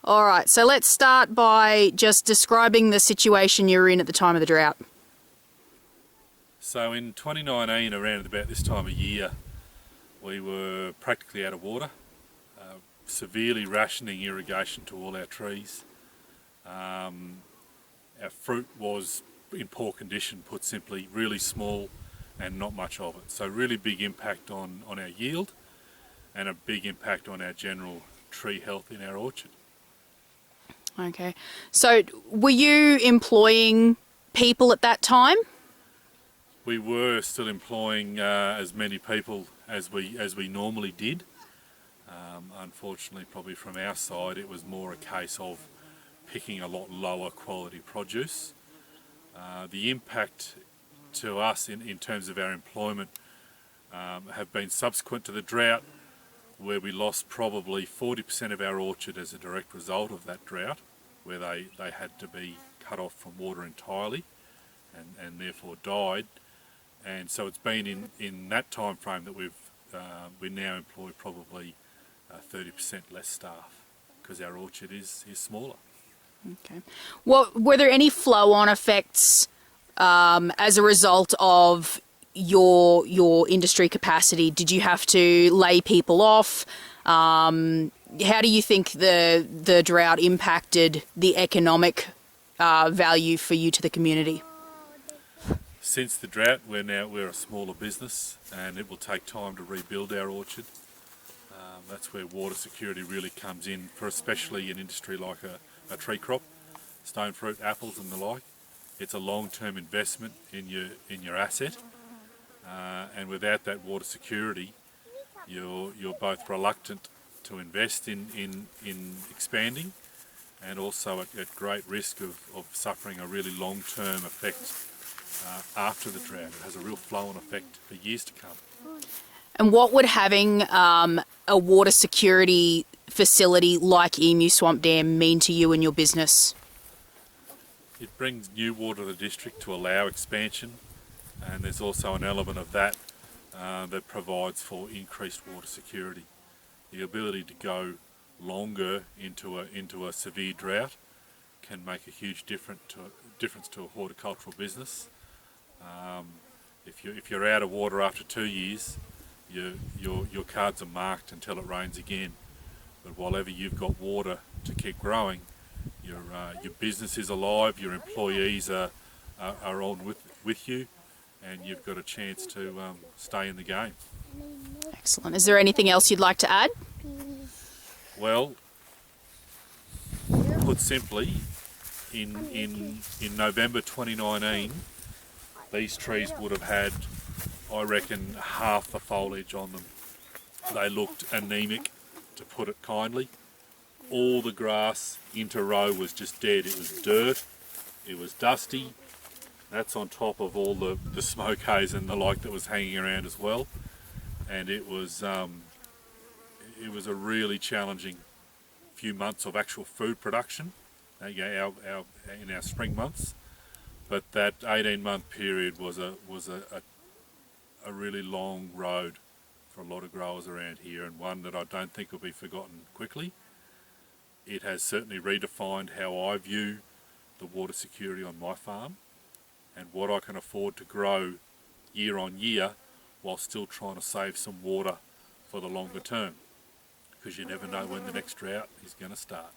All right, so let's start by just describing the situation you were in at the time of the drought. So in 2019, around about this time of year, we were practically out of water, severely rationing irrigation to all our trees. Our fruit was in poor condition, put simply, really small and not much of it. So really big impact on our yield and a big impact on our general tree health in our orchard. Okay, so were you employing people at that time? We were still employing as many people as we normally did. Unfortunately, probably from our side, it was more a case of picking a lot lower quality produce. The impact to us in terms of our employment have been subsequent to the drought, where we lost probably 40% of our orchard as a direct result of that drought, where they had to be cut off from water entirely and therefore died. And so it's been in that time frame that we now employ probably 30% less staff because our orchard is smaller. Okay. Well, were there any flow-on effects as a result of your industry capacity? Did you have to lay people off? How do you think the drought impacted the economic value for you to the community? Since the drought, we're a smaller business, and it will take time to rebuild our orchard. That's where water security really comes in, for especially an industry like a tree crop, stone fruit, apples and the like. It's a long-term investment in your asset, and without that water security, you're both reluctant to invest in expanding, and also at great risk of suffering a really long-term effect after the drought. It has a real flow-on effect for years to come. And what would having a water security facility like Emu Swamp Dam mean to you and your business? It brings new water to the district to allow expansion, and there's also an element of that that provides for increased water security. The ability to go longer into a severe drought can make a huge difference to a horticultural business. If you're out of water after 2 years, your cards are marked until it rains again. But while ever you've got water to keep growing, your business is alive, your employees are on with you, and you've got a chance to stay in the game. Excellent. Is there anything else you'd like to add? Well, put simply, in November 2019, these trees would have had, I reckon, half the foliage on them. They looked anemic, to put it kindly. All the grass inter-row was just dead. It was dirt, it was dusty. That's on top of all the smoke haze and the like that was hanging around as well. And it was a really challenging few months of actual food production in our spring months. But that 18-month period was a really long road for a lot of growers around here, and one that I don't think will be forgotten quickly. It has certainly redefined how I view the water security on my farm and what I can afford to grow year on year while still trying to save some water for the longer term, because you never know when the next drought is going to start.